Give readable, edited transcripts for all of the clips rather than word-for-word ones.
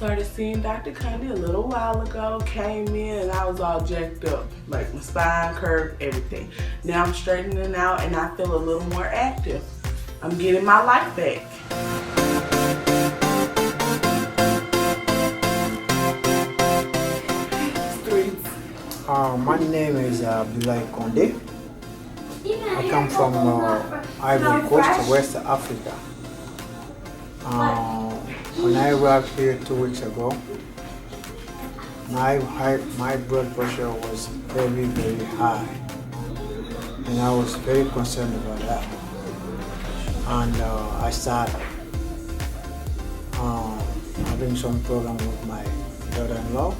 started seeing Dr. Conde a little while ago, came in and I was all jacked up, like my spine, curve, everything. Now I'm straightening out and I feel a little more active. I'm getting my life back. My name is Conde. I come from Ivory Coast, West Africa. When I arrived here 2 weeks ago, my blood pressure was very, very high, and I was very concerned about that. And I started having some problem with my daughter-in-law,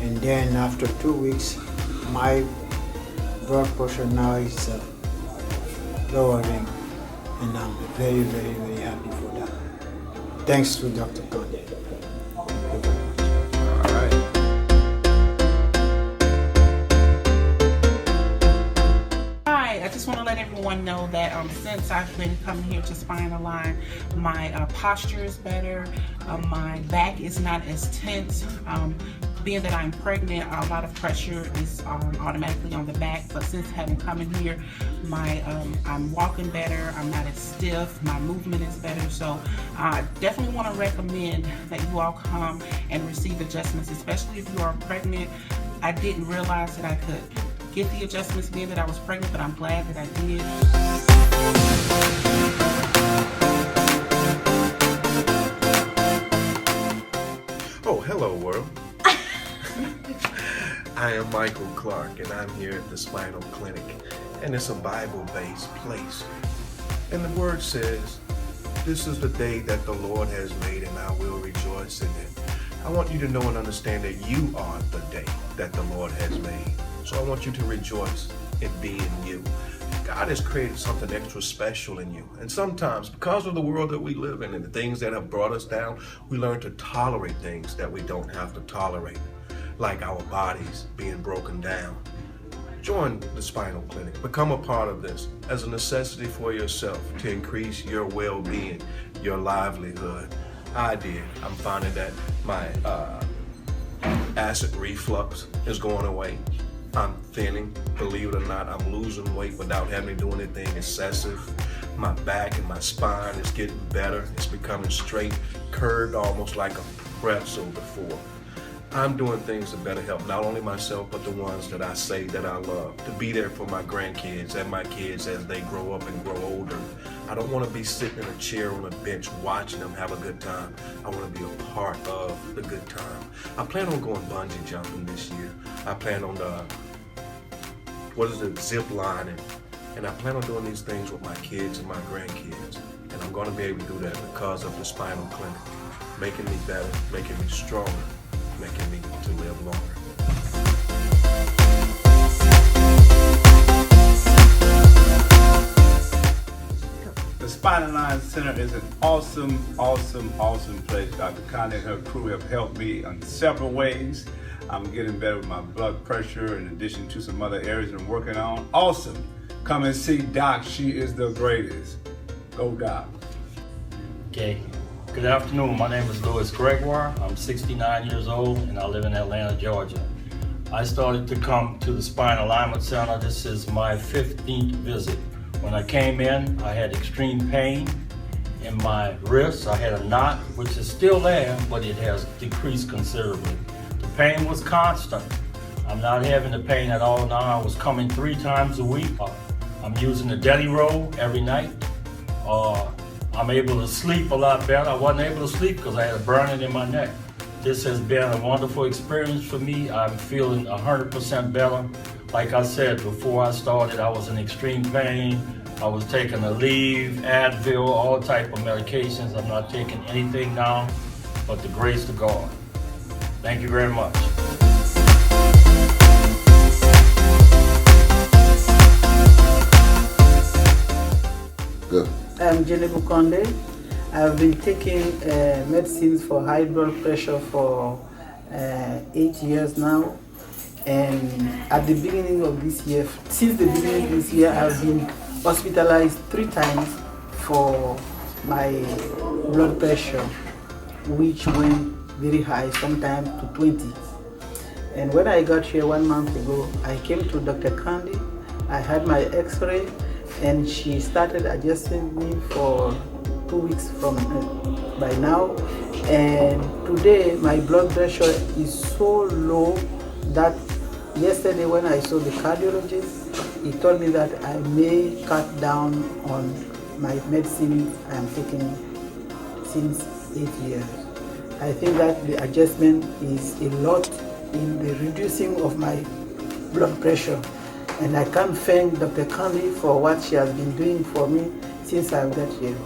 and then after 2 weeks, my blood pressure now is lowering, and I'm very, very, very happy for that. Thanks to Dr. Conde. I just want to let everyone know that since I've been coming here to SpineAlign, my posture is better, my back is not as tense. Being that I'm pregnant, a lot of pressure is automatically on the back, but since having come in here, I'm walking better, I'm not as stiff, my movement is better, so I definitely want to recommend that you all come and receive adjustments, especially if you are pregnant. I didn't realize that I could get the adjustments being that I was pregnant, but I'm glad that I did. Oh, hello world. I am Michael Clark and I'm here at the Spinal Clinic, and it's a Bible-based place. And the word says, this is the day that the Lord has made and I will rejoice in it. I want you to know and understand that you are the day that the Lord has made. So I want you to rejoice in being you. God has created something extra special in you. And sometimes, because of the world that we live in and the things that have brought us down, we learn to tolerate things that we don't have to tolerate, like our bodies being broken down. Join the Spinal Clinic. Become a part of this as a necessity for yourself to increase your well-being, your livelihood. I did. I'm finding that my acid reflux is going away. I'm thinning, believe it or not. I'm losing weight without having to do anything excessive. My back and my spine is getting better. It's becoming straight, curved almost like a pretzel before. I'm doing things to better help not only myself, but the ones that I say that I love, to be there for my grandkids and my kids as they grow up and grow older. I don't want to be sitting in a chair on a bench watching them have a good time. I want to be a part of the good time. I plan on going bungee jumping this year. I plan on zip lining. And I plan on doing these things with my kids and my grandkids. And I'm going to be able to do that because of the Spinal Clinic, making me better, making me stronger, making me to live longer. The SpineAlign Center is an awesome place. Dr. Conde and her crew have helped me in several ways. I'm getting better with my blood pressure in addition to some other areas I'm working on. Awesome. Come and see Doc. She is the greatest. Go Doc. Okay. Good afternoon. My name is Louis Gregoire. I'm 69 years old and I live in Atlanta, Georgia. I started to come to the Spine Alignment Center. This is my 15th visit. When I came in, I had extreme pain in my wrist. I had a knot, which is still there, but it has decreased considerably. The pain was constant. I'm not having the pain at all now. I was coming 3 times a week. I'm using the deli roll every night. I'm able to sleep a lot better. I wasn't able to sleep because I had a burning in my neck. This has been a wonderful experience for me. I'm feeling 100% better. Like I said, before I started, I was in extreme pain. I was taking Aleve, Advil, all type of medications. I'm not taking anything now but the grace of God. Thank you very much. Good. I'm Jennifer Conde. I've been taking medicines for high blood pressure for 8 years now. And at the beginning of this year, since the beginning of this year, I've been hospitalized 3 times for my blood pressure. which went very high, sometimes to 20. And when I got here 1 month ago, I came to Dr. Candy. I had my x-ray and she started adjusting me for 2 weeks from by now. And today my blood pressure is so low that yesterday when I saw the cardiologist, he told me that I may cut down on my medicine I'm taking since 8 years. I think that the adjustment is a lot in the reducing of my blood pressure. And I can't thank Dr. Candy for what she has been doing for me since I got here.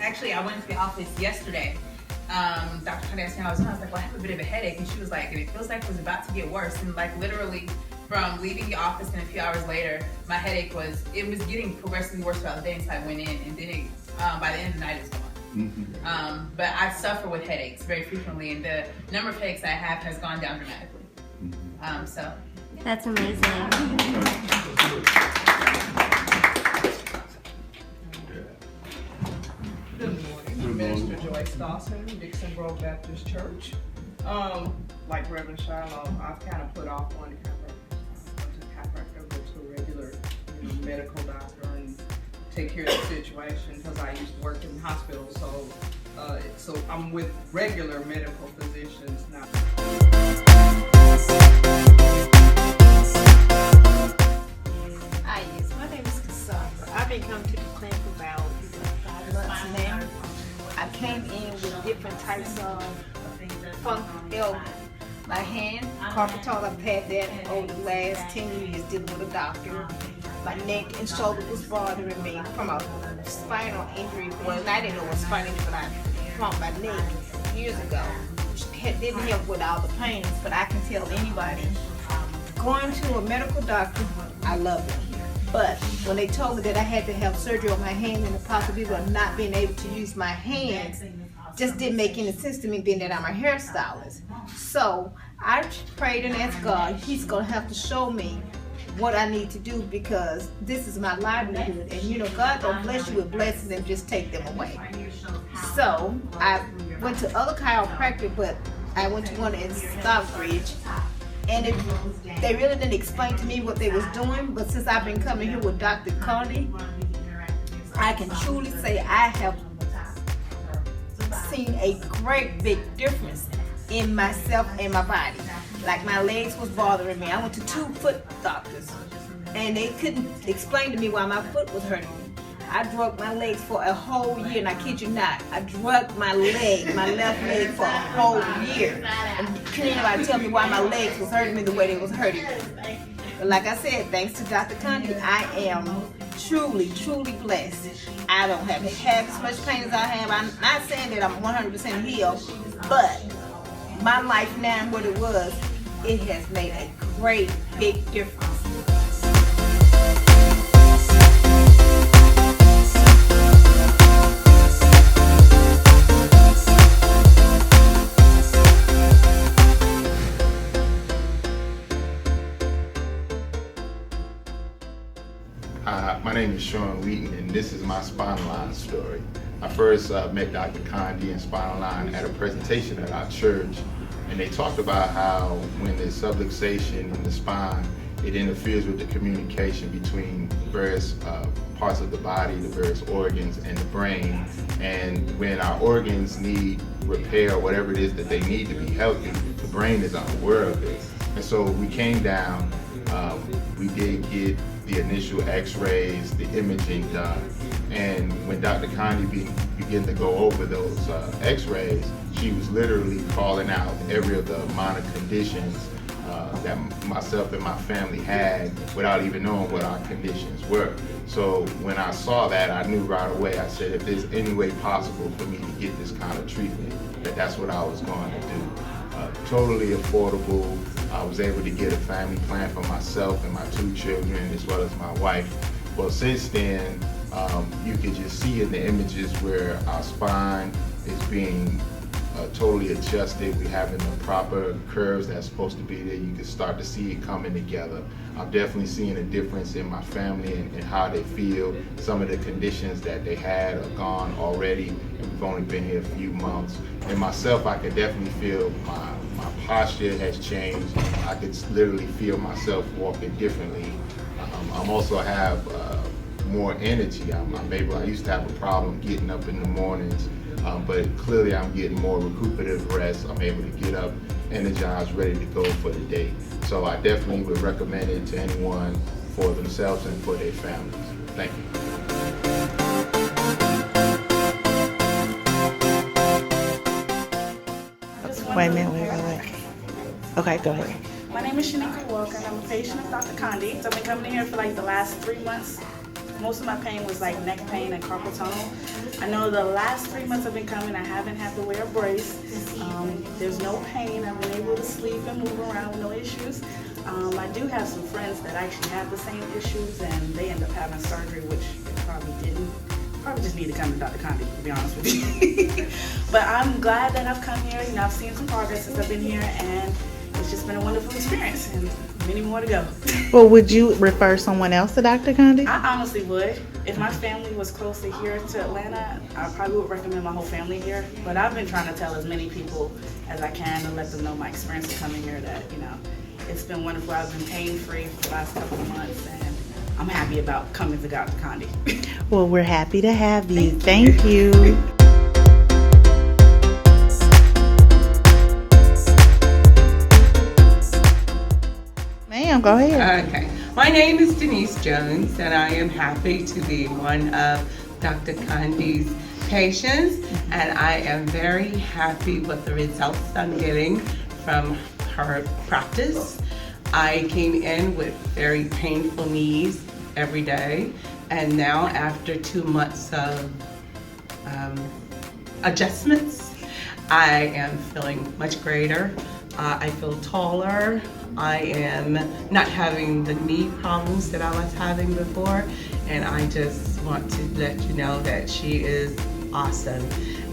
Actually, I went into the office yesterday. Dr. Candy asked me how I was doing. I was like, well, I have a bit of a headache. And she was like, and it feels like it was about to get worse. And like literally from leaving the office and a few hours later, my headache was getting progressively worse throughout the day until I went in. And then by the end of the night, it was gone. Mm-hmm. But I suffer with headaches very frequently, and the number of headaches I have has gone down dramatically. So that's amazing. Good morning. Minister Joyce Dawson, Dixon Grove Baptist Church. Like Reverend Shiloh, I've kind of put off on the chiropractor, go to a regular medical doctor and take care of the situation because I used to work in the hospital, so I'm with regular medical physicians now. Hi, yes, my name is Cassandra. I've been coming to the clinic about 5 months now. I came in with different types of funk ailments. My hand, carpal tunnel, I've had that over the last 10 years dealing with a doctor. My neck and shoulder was bothering me from a spinal injury. Well, I didn't know what spinal injury, but I from my neck years ago. Didn't help with all the pains, but I can tell anybody, going to a medical doctor, I love it. But when they told me that I had to have surgery on my hand and the possibility of not being able to use my hands, just didn't make any sense to me, being that I'm a hairstylist. So I prayed and asked God, He's gonna have to show me what I need to do because this is my livelihood. And God don't bless you with blessings and just take them away. So I went to other chiropractors, but I went to one in Stockbridge, and they really didn't explain to me what they was doing. But since I've been coming here with Dr. Candy, I can truly say I have seen a great big difference in myself and my body. Like my legs was bothering me. I went to 2 foot doctors and they couldn't explain to me why my foot was hurting me. I drug my legs for a whole year, and I kid you not, I drug my left leg for a whole year. And couldn't anybody tell me why my legs was hurting me the way they was hurting me. But like I said, thanks to Dr. Candy, I am truly, truly blessed. I don't have half as much pain as I have. I'm not saying that I'm 100% healed, but my life now and what it was, it has made a great big difference. My name is Sean Wheaton, and this is my SpineAlign story. I first met Dr. Candy and SpineAlign at a presentation at our church, and they talked about how when there's subluxation in the spine, it interferes with the communication between various parts of the body, the various organs, and the brain. And when our organs need repair, or whatever it is that they need to be healthy, the brain is unaware of it. And so we came down, we did get the initial x-rays, the imaging done. And when Dr. Candy began to go over those x-rays, she was literally calling out every of the minor conditions that myself and my family had without even knowing what our conditions were. So when I saw that, I knew right away, I said, if there's any way possible for me to get this kind of treatment, that's what I was going to do. Totally affordable. I was able to get a family plan for myself and my 2 children, as well as my wife. Well, since then, you can just see in the images where our spine is being totally adjusted. We're having the proper curves that's supposed to be there. You can start to see it coming together. I'm definitely seeing a difference in my family and how they feel. Some of the conditions that they had are gone already, and we've only been here a few months. And myself, I could definitely feel my posture has changed. I could literally feel myself walking differently. I'm also have more energy. I used to have a problem getting up in the mornings, but clearly I'm getting more recuperative rest. I'm able to get up energized, ready to go for the day. So I definitely would recommend it to anyone for themselves and for their families. Thank you. Wait a minute. Okay, go ahead. My name is Shanika Walker, and I'm a patient of Dr. Condi. So I've been coming in here for like the last 3 months. Most of my pain was like neck pain and carpal tunnel. I know the last 3 months I've been coming, I haven't had to wear a brace. There's no pain. I've been able to sleep and move around with no issues. I do have some friends that actually have the same issues, and they end up having surgery, which they probably didn't. Probably just need to come to Dr. Condi, to be honest with you. But I'm glad that I've come here. You know, I've seen some progress since I've been here, and it's just been a wonderful experience, and many more to go. Well, would you refer someone else to Dr. Condi? I honestly would. If my family was close to here to Atlanta, I probably would recommend my whole family here. But I've been trying to tell as many people as I can to let them know my experience of coming here, that, you know, it's been wonderful. I've been pain-free for the last couple of months, and I'm happy about coming to Dr. Condi. Well, we're happy to have you. Thank you. Ma'am, go ahead. Okay. My name is Denise Jones, and I am happy to be one of Dr. Condi's patients, and I am very happy with the results I'm getting from her practice. I came in with very painful knees every day, and now after 2 months of adjustments, I am feeling much greater. I feel taller. I am not having the knee problems that I was having before, and I just want to let you know that she is awesome.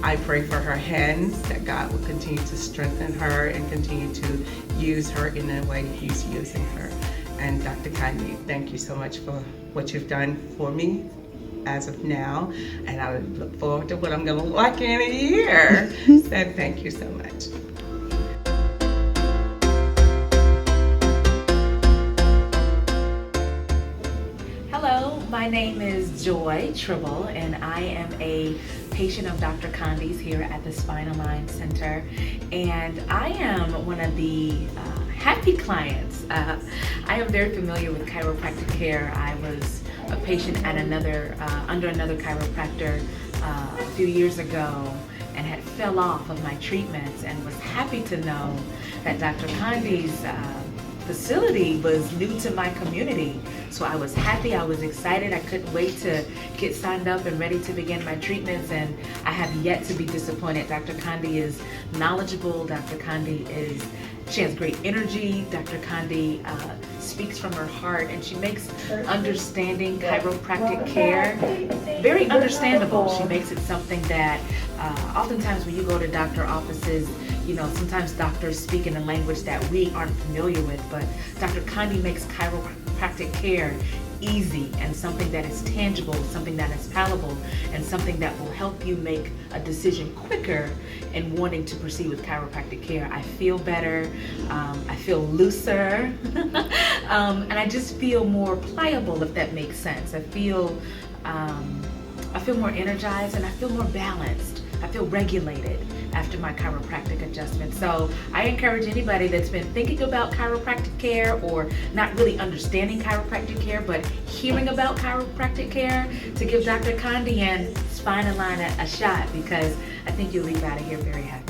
I pray for her hands, that God will continue to strengthen her and continue to use her in the way He's using her. And Dr. Condi, thank you so much for what you've done for me as of now, and I look forward to what I'm going to look like in a year. So thank you so much. Hello, my name is Joy Tribble, and I am a patient of Dr. Condi's here at the SpineAlign Center, and I am one of the happy clients. I am very familiar with chiropractic care. I was a patient at under another chiropractor a few years ago, and had fell off of my treatments, and was happy to know that Dr. Condi's facility was new to my community. So I was happy, I was excited, I couldn't wait to get signed up and ready to begin my treatments, and I have yet to be disappointed. Dr. Condi is knowledgeable, Dr. Condi she has great energy, Dr. Condi speaks from her heart, and she makes understanding chiropractic care very understandable. She makes it something that oftentimes when you go to doctor offices, you know, sometimes doctors speak in a language that we aren't familiar with, but Dr. Condi makes chiropractic care easy and something that is tangible, something that is palatable, and something that will help you make a decision quicker in wanting to proceed with chiropractic care. I feel better, I feel looser, and I just feel more pliable, if that makes sense. I feel more energized, and I feel more balanced. I feel regulated after my chiropractic adjustment. So I encourage anybody that's been thinking about chiropractic care or not really understanding chiropractic care, but hearing about chiropractic care, to give Dr. Condi and SpineAlign a shot, because I think you'll leave out of here very happy.